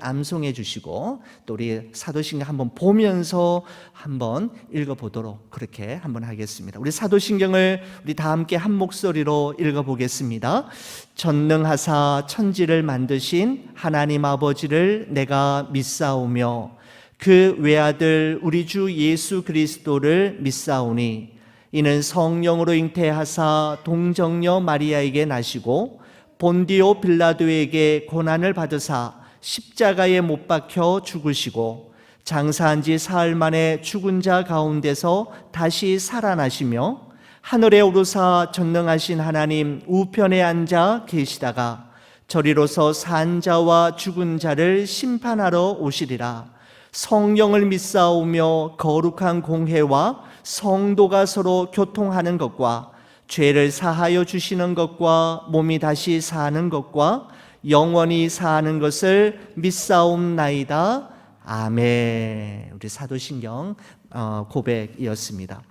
암송해 주시고 또 우리 사도신경 한번 보면서 한번 읽어보도록 그렇게 한번 하겠습니다. 우리 사도신경을 우리 다 함께 한 목소리로 읽어보겠습니다. 전능하사 천지를 만드신 하나님 아버지를 내가 믿사오며 그 외아들 우리 주 예수 그리스도를 믿사오니 이는 성령으로 잉태하사 동정녀 마리아에게 나시고 본디오 빌라도에게 고난을 받으사 십자가에 못 박혀 죽으시고 장사한 지 사흘 만에 죽은 자 가운데서 다시 살아나시며 하늘에 오르사 전능하신 하나님 우편에 앉아 계시다가 저리로서 산 자와 죽은 자를 심판하러 오시리라. 성령을 믿사오며 거룩한 공회와 성도가 서로 교통하는 것과 죄를 사하여 주시는 것과 몸이 다시 사는 것과 영원히 사는 것을 믿사옵나이다. 아멘. 우리 사도신경 고백이었습니다.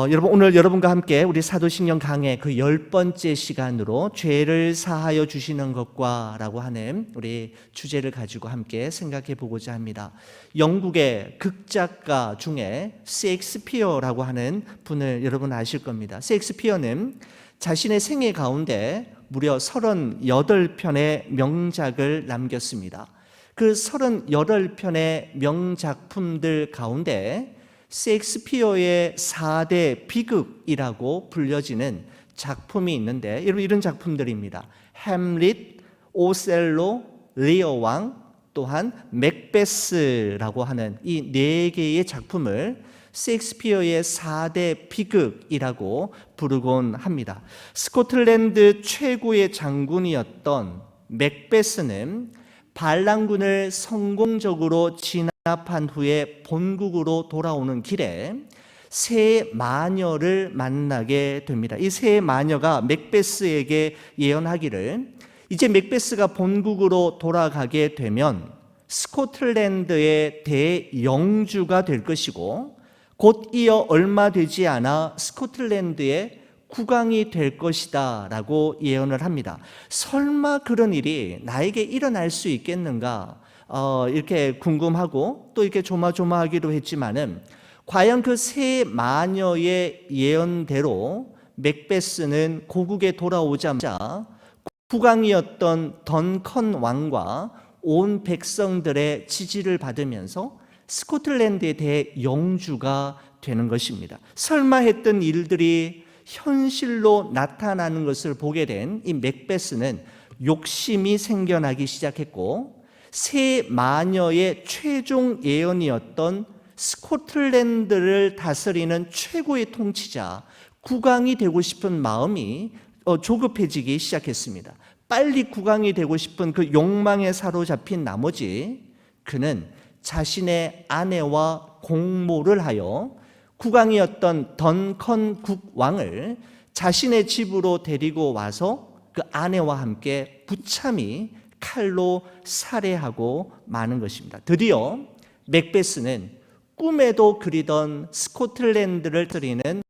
여러분, 오늘 여러분과 함께 우리 사도신경 강의 그 10번째 시간으로 죄를 사하여 주시는 것과 라고 하는 우리 주제를 가지고 함께 생각해 보고자 합니다. 영국의 극작가 중에 셰익스피어라고 하는 분을 여러분 아실 겁니다. 셰익스피어는 자신의 생애 가운데 무려 38편의 명작을 남겼습니다. 그 38편의 명작품들 가운데 셰익스피어의 4대 비극이라고 불려지는 작품이 있는데 여러분 이런 작품들입니다. 햄릿, 오셀로, 리어 왕, 또한 맥베스라고 하는 이 4개의 작품을 셰익스피어의 4대 비극이라고 부르곤 합니다. 스코틀랜드 최고의 장군이었던 맥베스는 반란군을 성공적으로 진압한 후에 본국으로 돌아오는 길에 세 마녀를 만나게 됩니다. 이 세 마녀가 맥베스에게 예언하기를 이제 맥베스가 본국으로 돌아가게 되면 스코틀랜드의 대영주가 될 것이고 곧 이어 얼마 되지 않아 스코틀랜드의 국왕이 될 것이다 라고 예언을 합니다. 설마 그런 일이 나에게 일어날 수 있겠는가 이렇게 궁금하고 또 이렇게 조마조마하기도 했지만은 과연 그 세 마녀의 예언대로 맥베스는 고국에 돌아오자마자 국왕이었던 던컨 왕과 온 백성들의 지지를 받으면서 스코틀랜드의 대영주가 되는 것입니다. 설마 했던 일들이 현실로 나타나는 것을 보게 된 이 맥베스는 욕심이 생겨나기 시작했고 세 마녀의 최종 예언이었던 스코틀랜드를 다스리는 최고의 통치자 국왕이 되고 싶은 마음이 조급해지기 시작했습니다. 빨리 국왕이 되고 싶은 그 욕망에 사로잡힌 나머지 그는 자신의 아내와 공모를 하여 국왕이었던 던컨 국왕을 자신의 집으로 데리고 와서 그 아내와 함께 부참히 칼로 살해하고 마는 것입니다. 드디어 맥베스는 꿈에도 그리던 스코틀랜드를 다스리는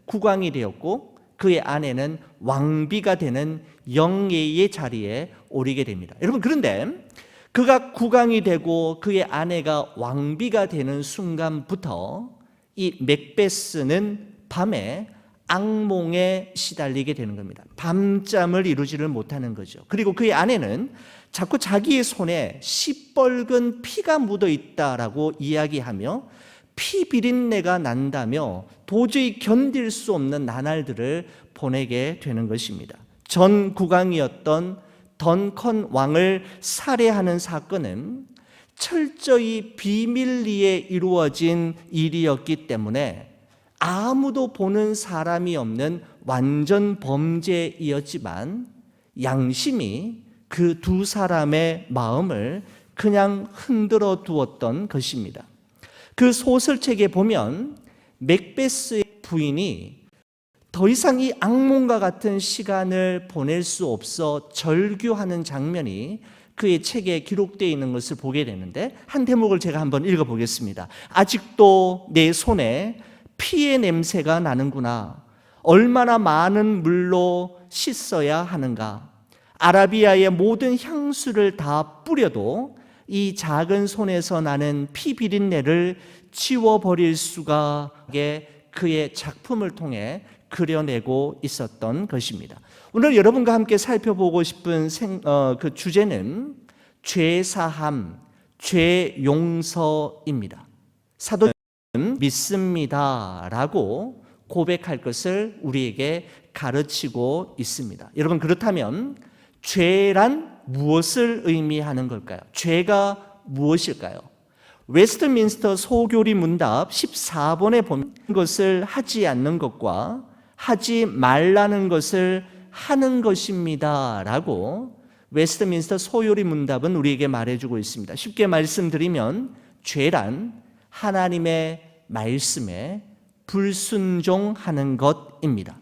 국왕이 되었고 그의 아내는 왕비가 되는 영예의 자리에 오르게 됩니다. 여러분 그런데 그가 국왕이 되고 그의 아내가 왕비가 되는 순간부터 이 맥베스는 밤에 악몽에 시달리게 되는 겁니다. 밤잠을 이루지를 못하는 거죠. 그리고 그의 아내는 자꾸 자기의 손에 시뻘건 피가 묻어 있다라고 이야기하며 피 비린내가 난다며 도저히 견딜 수 없는 나날들을 보내게 되는 것입니다. 전 국왕이었던 던컨 왕을 살해하는 사건은 철저히 비밀리에 이루어진 일이었기 때문에 아무도 보는 사람이 없는 완전 범죄이었지만 양심이 그 두 사람의 마음을 그냥 흔들어 두었던 것입니다. 그 소설책에 보면 맥베스의 부인이 더 이상 이 악몽과 같은 시간을 보낼 수 없어 절규하는 장면이 그의 책에 기록되어 있는 것을 보게 되는데 한 대목을 제가 한번 읽어보겠습니다. 아직도 내 손에 피의 냄새가 나는구나. 얼마나 많은 물로 씻어야 하는가. 아라비아의 모든 향수를 다 뿌려도 이 작은 손에서 나는 피 비린내를 지워버릴 수가 그의 작품을 통해 그려내고 있었던 것입니다. 오늘 여러분과 함께 살펴보고 싶은 그 주제는 죄사함, 죄용서입니다. 사도는 믿습니다라고 고백할 것을 우리에게 가르치고 있습니다. 여러분, 그렇다면 죄란 무엇을 의미하는 걸까요? 죄가 무엇일까요? 웨스트민스터 소교리 문답 14번에 보면 것을 하지 않는 것과 하지 말라는 것을 하는 것입니다 라고 웨스트민스터 소교리 문답은 우리에게 말해주고 있습니다. 쉽게 말씀드리면 죄란 하나님의 말씀에 불순종하는 것입니다.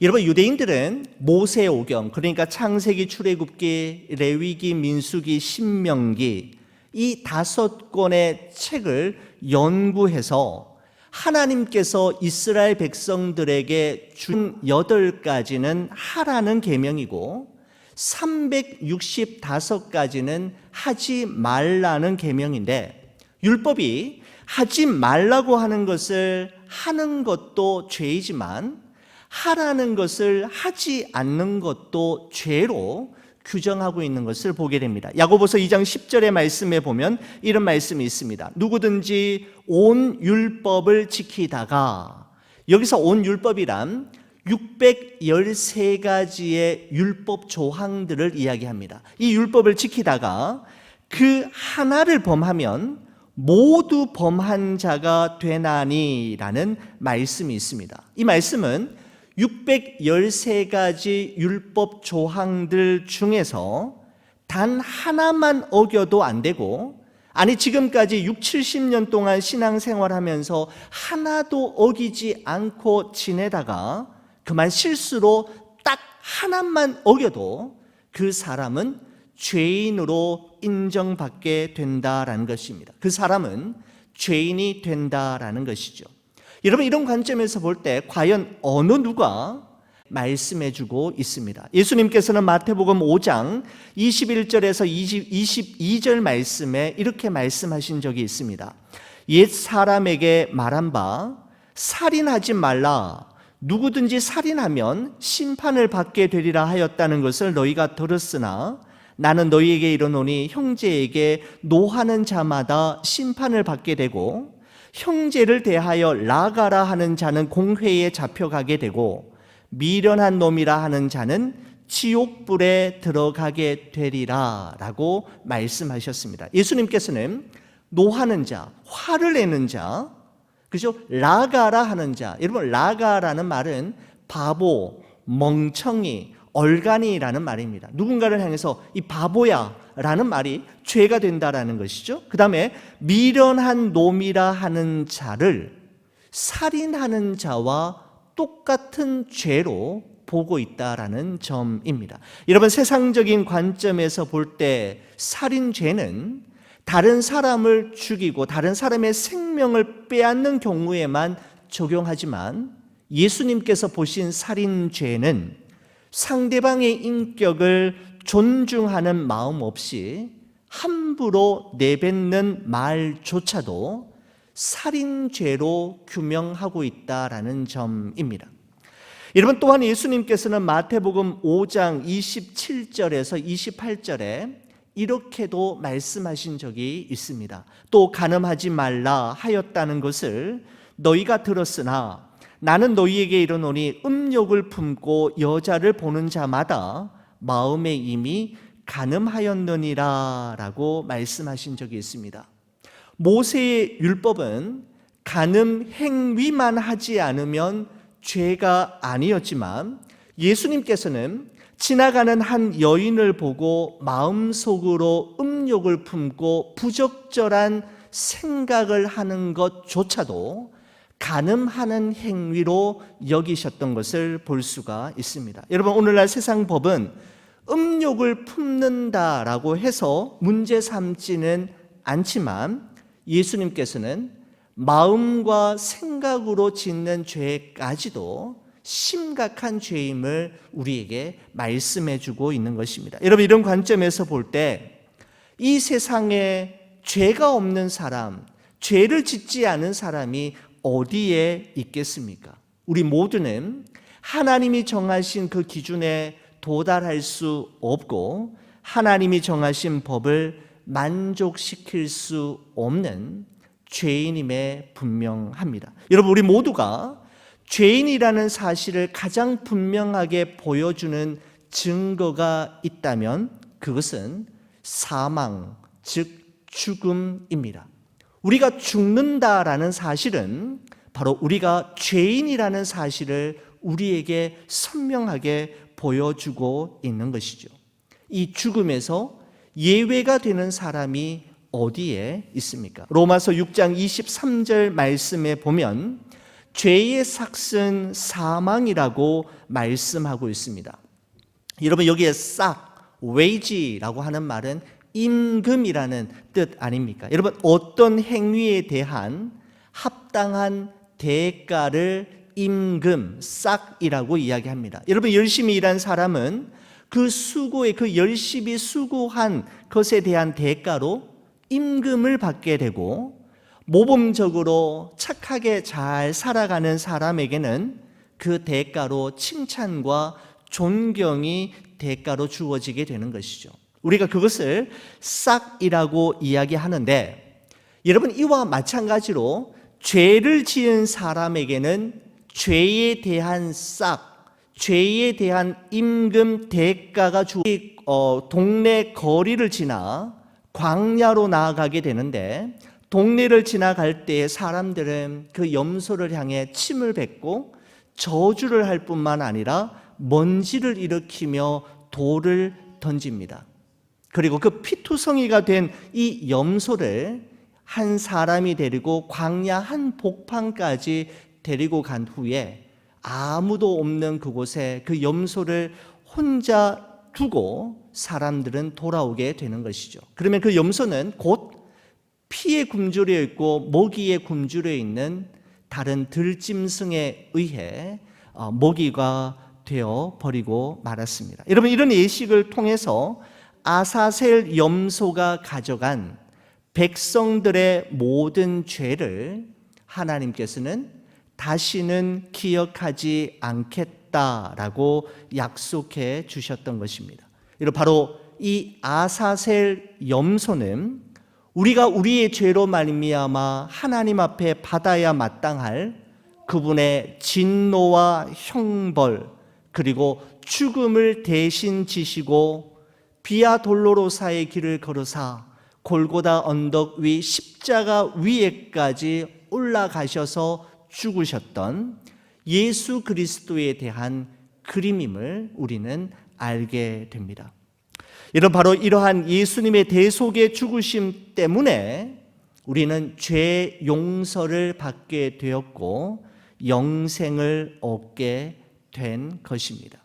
여러분, 유대인들은 모세오경, 그러니까 창세기, 출애굽기, 레위기, 민수기, 신명기 이 5권의 책을 연구해서 하나님께서 이스라엘 백성들에게 준 8가지는 하라는 계명이고 365가지는 하지 말라는 계명인데, 율법이 하지 말라고 하는 것을 하는 것도 죄이지만 하라는 것을 하지 않는 것도 죄로 규정하고 있는 것을 보게 됩니다. 야고보서 2장 10절의 말씀에 보면 이런 말씀이 있습니다. 누구든지 온 율법을 지키다가, 여기서 온 율법이란 613가지의 율법 조항들을 이야기합니다. 이 율법을 지키다가 그 하나를 범하면 모두 범한 자가 되나니라는 말씀이 있습니다. 이 말씀은 613가지 율법 조항들 중에서 단 하나만 어겨도 안 되고, 아니 지금까지 60-70년 동안 신앙생활하면서 하나도 어기지 않고 지내다가 그만 실수로 딱 하나만 어겨도 그 사람은 죄인으로 인정받게 된다라는 것입니다. 그 사람은 죄인이 된다라는 것이죠. 여러분, 이런 관점에서 볼 때 과연 어느 누가 말씀해주고 있습니다. 예수님께서는 마태복음 5장 21절에서 22절 말씀에 이렇게 말씀하신 적이 있습니다. 옛 사람에게 말한 바 살인하지 말라, 누구든지 살인하면 심판을 받게 되리라 하였다는 것을 너희가 들었으나 나는 너희에게 이르노니 형제에게 노하는 자마다 심판을 받게 되고 형제를 대하여 라가라 하는 자는 공회에 잡혀가게 되고 미련한 놈이라 하는 자는 지옥불에 들어가게 되리라 라고 말씀하셨습니다. 예수님께서는 노하는 자, 화를 내는 자, 그죠? 라가라 하는 자. 여러분, 라가라는 말은 바보, 멍청이, 얼간이라는 말입니다. 누군가를 향해서 이 바보야 라는 말이 죄가 된다라는 것이죠. 그 다음에 미련한 놈이라 하는 자를 살인하는 자와 똑같은 죄로 보고 있다라는 점입니다. 여러분, 세상적인 관점에서 볼 때 살인죄는 다른 사람을 죽이고 다른 사람의 생명을 빼앗는 경우에만 적용하지만, 예수님께서 보신 살인죄는 상대방의 인격을 존중하는 마음 없이 함부로 내뱉는 말조차도 살인죄로 규명하고 있다라는 점입니다. 여러분, 또한 예수님께서는 마태복음 5장 27절에서 28절에 이렇게도 말씀하신 적이 있습니다. 또 간음하지 말라 하였다는 것을 너희가 들었으나 나는 너희에게 이르노니 음욕을 품고 여자를 보는 자마다 마음에 이미 간음하였느니라 라고 말씀하신 적이 있습니다. 모세의 율법은 간음 행위만 하지 않으면 죄가 아니었지만, 예수님께서는 지나가는 한 여인을 보고 마음속으로 음욕을 품고 부적절한 생각을 하는 것조차도 간음하는 행위로 여기셨던 것을 볼 수가 있습니다. 여러분, 오늘날 세상 법은 음욕을 품는다라고 해서 문제 삼지는 않지만, 예수님께서는 마음과 생각으로 짓는 죄까지도 심각한 죄임을 우리에게 말씀해 주고 있는 것입니다. 여러분, 이런 관점에서 볼 때 이 세상에 죄가 없는 사람, 죄를 짓지 않은 사람이 어디에 있겠습니까? 우리 모두는 하나님이 정하신 그 기준에 도달할 수 없고 하나님이 정하신 법을 만족시킬 수 없는 죄인임에 분명합니다. 여러분, 우리 모두가 죄인이라는 사실을 가장 분명하게 보여주는 증거가 있다면 그것은 사망, 즉 죽음입니다. 우리가 죽는다라는 사실은 바로 우리가 죄인이라는 사실을 우리에게 선명하게 보여주고 있는 것이죠. 이 죽음에서 예외가 되는 사람이 어디에 있습니까? 로마서 6장 23절 말씀에 보면 죄의 삭은 사망이라고 말씀하고 있습니다. 여러분, 여기에 싹, wage라고 하는 말은 임금이라는 뜻 아닙니까? 여러분, 어떤 행위에 대한 합당한 대가를 임금, 싹이라고 이야기합니다. 여러분, 열심히 일한 사람은 그 수고에, 그 열심히 수고한 것에 대한 대가로 임금을 받게 되고, 모범적으로 착하게 잘 살아가는 사람에게는 그 대가로 칭찬과 존경이 대가로 주어지게 되는 것이죠. 우리가 그것을 싹이라고 이야기하는데, 여러분, 이와 마찬가지로 죄를 지은 사람에게는 죄에 대한 싹, 죄에 대한 임금 대가가 동네 거리를 지나 광야로 나아가게 되는데, 동네를 지나갈 때 사람들은 그 염소를 향해 침을 뱉고 저주를 할 뿐만 아니라 먼지를 일으키며 돌을 던집니다. 그리고 그 피투성이가 된 이 염소를 한 사람이 데리고 광야 한 복판까지 데리고 간 후에 아무도 없는 그곳에 그 염소를 혼자 두고 사람들은 돌아오게 되는 것이죠. 그러면 그 염소는 곧 피에 굶주려 있고 모기에 굶주려 있는 다른 들짐승에 의해 모기가 되어 버리고 말았습니다. 여러분, 이런 예식을 통해서 아사셀 염소가 가져간 백성들의 모든 죄를 하나님께서는 다시는 기억하지 않겠다라고 약속해 주셨던 것입니다. 바로 이 아사셀 염소는 우리가 우리의 죄로 말미암아 하나님 앞에 받아야 마땅할 그분의 진노와 형벌, 그리고 죽음을 대신 지시고 비아 돌로로사의 길을 걸으사 골고다 언덕 위 십자가 위에까지 올라가셔서 죽으셨던 예수 그리스도에 대한 그림임을 우리는 알게 됩니다. 여러분, 바로 이러한 예수님의 대속의 죽으심 때문에 우리는 죄 용서를 받게 되었고 영생을 얻게 된 것입니다.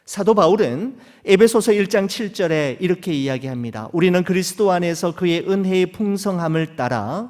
사도 바울은 에베소서 1장 7절에 이렇게 이야기합니다. 우리는 그리스도 안에서 그의 은혜의 풍성함을 따라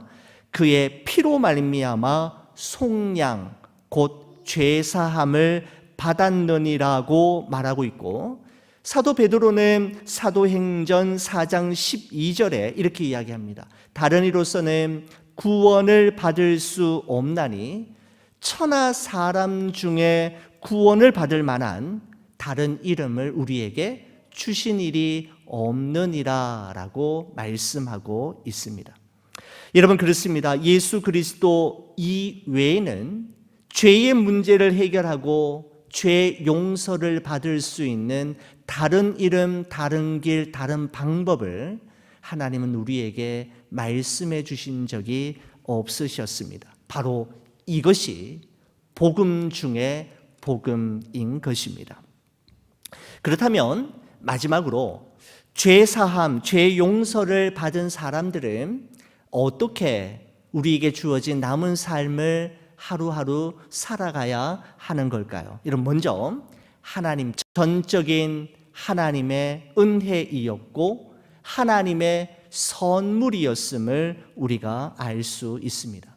그의 피로 말미암아 속량 곧 죄사함을 받았느니라고 말하고 있고, 사도 베드로는 사도행전 4장 12절에 이렇게 이야기합니다. 다른 이로서는 구원을 받을 수 없나니 천하 사람 중에 구원을 받을 만한 다른 이름을 우리에게 주신 일이 없느니라 라고 말씀하고 있습니다. 여러분, 그렇습니다. 예수 그리스도 이외에는 죄의 문제를 해결하고 죄 용서를 받을 수 있는 다른 이름, 다른 길, 다른 방법을 하나님은 우리에게 말씀해 주신 적이 없으셨습니다. 바로 이것이 복음 중에 복음인 것입니다. 그렇다면 마지막으로 죄 사함, 죄 용서를 받은 사람들은 어떻게 우리에게 주어진 남은 삶을 하루하루 살아가야 하는 걸까요? 이런 먼저 하나님, 전적인 하나님의 은혜이었고 하나님의 선물이었음을 우리가 알 수 있습니다.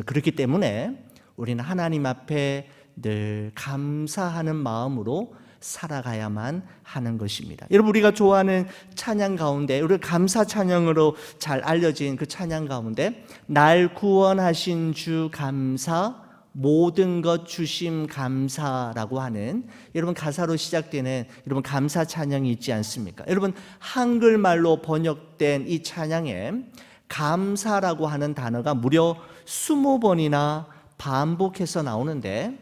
그렇기 때문에 우리는 하나님 앞에 늘 감사하는 마음으로 살아가야만 하는 것입니다. 여러분, 우리가 좋아하는 찬양 가운데, 우리 감사 찬양으로 잘 알려진 그 찬양 가운데 날 구원하신 주 감사, 모든 것 주심 감사라고 하는 여러분 가사로 시작되는 여러분 감사 찬양이 있지 않습니까? 여러분, 한글말로 번역된 이 찬양에 감사라고 하는 단어가 무려 20번이나 반복해서 나오는데,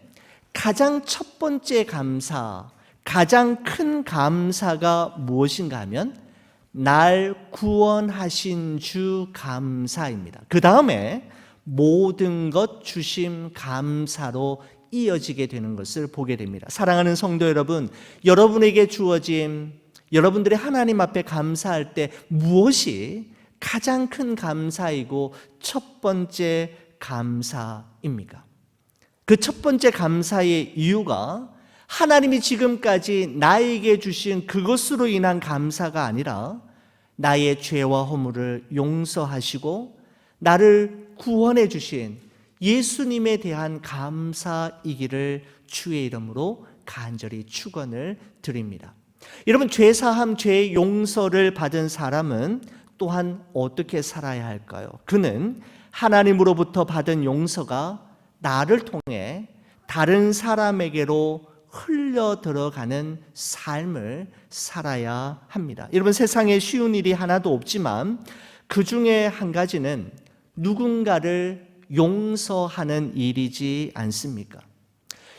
가장 첫 번째 감사, 가장 큰 감사가 무엇인가 하면 날 구원하신 주 감사입니다. 그 다음에 모든 것 주심 감사로 이어지게 되는 것을 보게 됩니다. 사랑하는 성도 여러분, 여러분에게 주어진, 여러분들이 하나님 앞에 감사할 때 무엇이 가장 큰 감사이고 첫 번째 감사입니까? 그 첫 번째 감사의 이유가 하나님이 지금까지 나에게 주신 그것으로 인한 감사가 아니라 나의 죄와 허물을 용서하시고 나를 구원해 주신 예수님에 대한 감사이기를 주의 이름으로 간절히 축원을 드립니다. 여러분, 죄사함, 죄 용서를 받은 사람은 또한 어떻게 살아야 할까요? 그는 하나님으로부터 받은 용서가 나를 통해 다른 사람에게로 흘러 들어가는 삶을 살아야 합니다. 여러분, 세상에 쉬운 일이 하나도 없지만 그 중에 한 가지는 누군가를 용서하는 일이지 않습니까?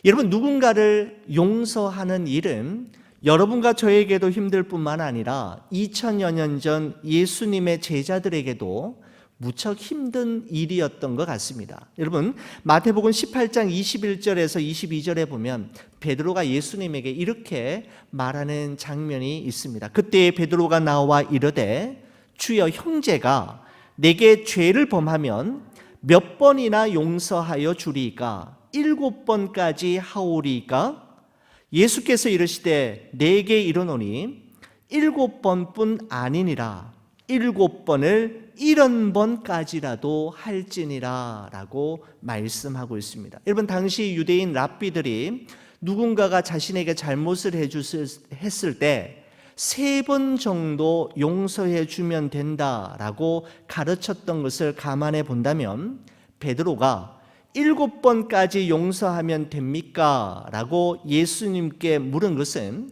여러분, 누군가를 용서하는 일은 여러분과 저에게도 힘들 뿐만 아니라 2000여 년 전 예수님의 제자들에게도 무척 힘든 일이었던 것 같습니다. 여러분, 마태복음 18장 21절에서 22절에 보면 베드로가 예수님에게 이렇게 말하는 장면이 있습니다. 그때 베드로가 나와 이르되 주여, 형제가 내게 죄를 범하면 몇 번이나 용서하여 주리이까? 7번까지 하오리이까? 예수께서 이르시되 내게 이르노니 7번뿐 아니니라 7번을 70번까지라도 할지니라 라고 말씀하고 있습니다. 여러분, 당시 유대인 랍비들이 누군가가 자신에게 잘못을 했을 때 3번 정도 용서해 주면 된다라고 가르쳤던 것을 감안해 본다면 베드로가 7번까지 용서하면 됩니까? 라고 예수님께 물은 것은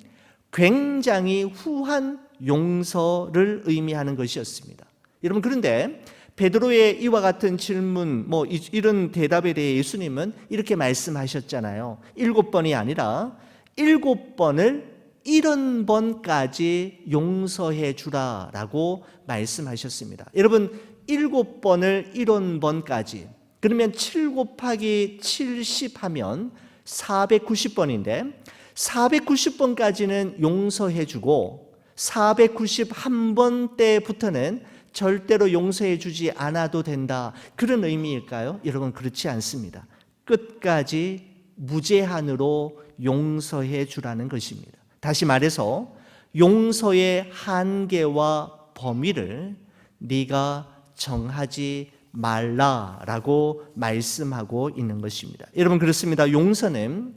굉장히 후한 용서를 의미하는 것이었습니다. 여러분, 그런데 베드로의 이와 같은 질문, 이런 대답에 대해 예수님은 이렇게 말씀하셨잖아요. 7번이 아니라 7번을 70번까지 용서해 주라라고 말씀하셨습니다. 여러분, 7번을 70번까지, 그러면 7 곱하기 70 하면 490번인데 490번까지는 용서해 주고 491번 때부터는 절대로 용서해 주지 않아도 된다, 그런 의미일까요? 여러분, 그렇지 않습니다. 끝까지 무제한으로 용서해 주라는 것입니다. 다시 말해서 용서의 한계와 범위를 네가 정하지 말라라고 말씀하고 있는 것입니다. 여러분, 그렇습니다. 용서는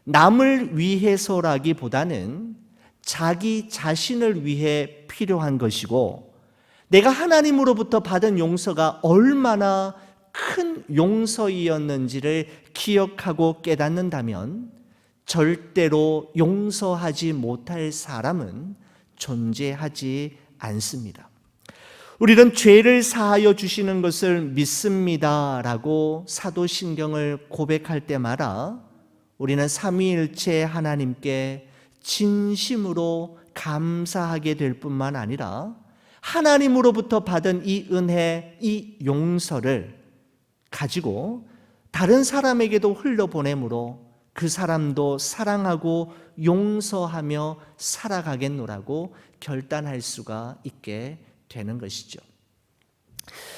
남을 위해서라기보다는 자기 자신을 위해 필요한 것이고, 내가 하나님으로부터 받은 용서가 얼마나 큰 용서이었는지를 기억하고 깨닫는다면 절대로 용서하지 못할 사람은 존재하지 않습니다. 우리는 죄를 사하여 주시는 것을 믿습니다라고 사도신경을 고백할 때마다 우리는 삼위일체 하나님께 진심으로 감사하게 될 뿐만 아니라 하나님으로부터 받은 이 은혜, 이 용서를 가지고 다른 사람에게도 흘려보내므로 그 사람도 사랑하고 용서하며 살아가겠노라고 결단할 수가 있게 되는 것이죠.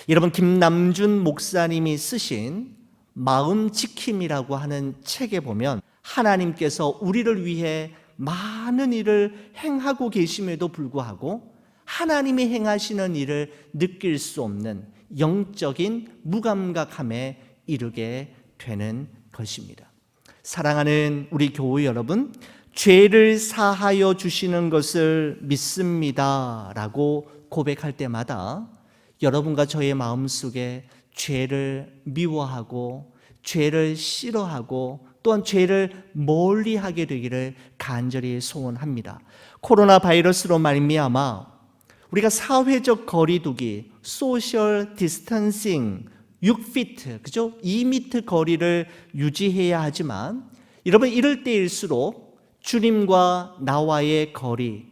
여러분, 김남준 목사님이 쓰신 마음지킴이라고 하는 책에 보면 하나님께서 우리를 위해 많은 일을 행하고 계심에도 불구하고 하나님이 행하시는 일을 느낄 수 없는 영적인 무감각함에 이르게 되는 것입니다. 사랑하는 우리 교회 여러분, 죄를 사하여 주시는 것을 믿습니다 라고 고백할 때마다 여러분과 저의 마음속에 죄를 미워하고 죄를 싫어하고 또한 죄를 멀리하게 되기를 간절히 소원합니다. 코로나 바이러스로 말미암아 우리가 사회적 거리두기, 소셜 디스턴싱 6피트, 그죠? 2미터 거리를 유지해야 하지만 여러분 이럴 때일수록 주님과 나와의 거리,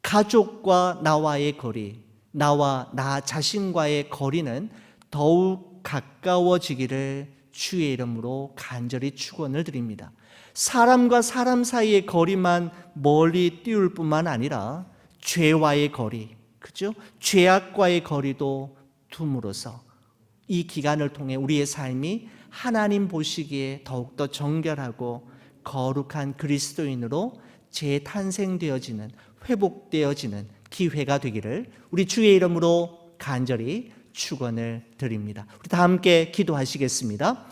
가족과 나와의 거리, 나와 나 자신과의 거리는 더욱 가까워지기를 주의 이름으로 간절히 축원을 드립니다. 사람과 사람 사이의 거리만 멀리 띄울 뿐만 아니라 죄와의 거리, 그죠? 죄악과의 거리도 둠으로써 이 기간을 통해 우리의 삶이 하나님 보시기에 더욱더 정결하고 거룩한 그리스도인으로 재탄생되어지는, 회복되어지는 기회가 되기를 우리 주의 이름으로 간절히 축원을 드립니다. 우리 다 함께 기도하시겠습니다.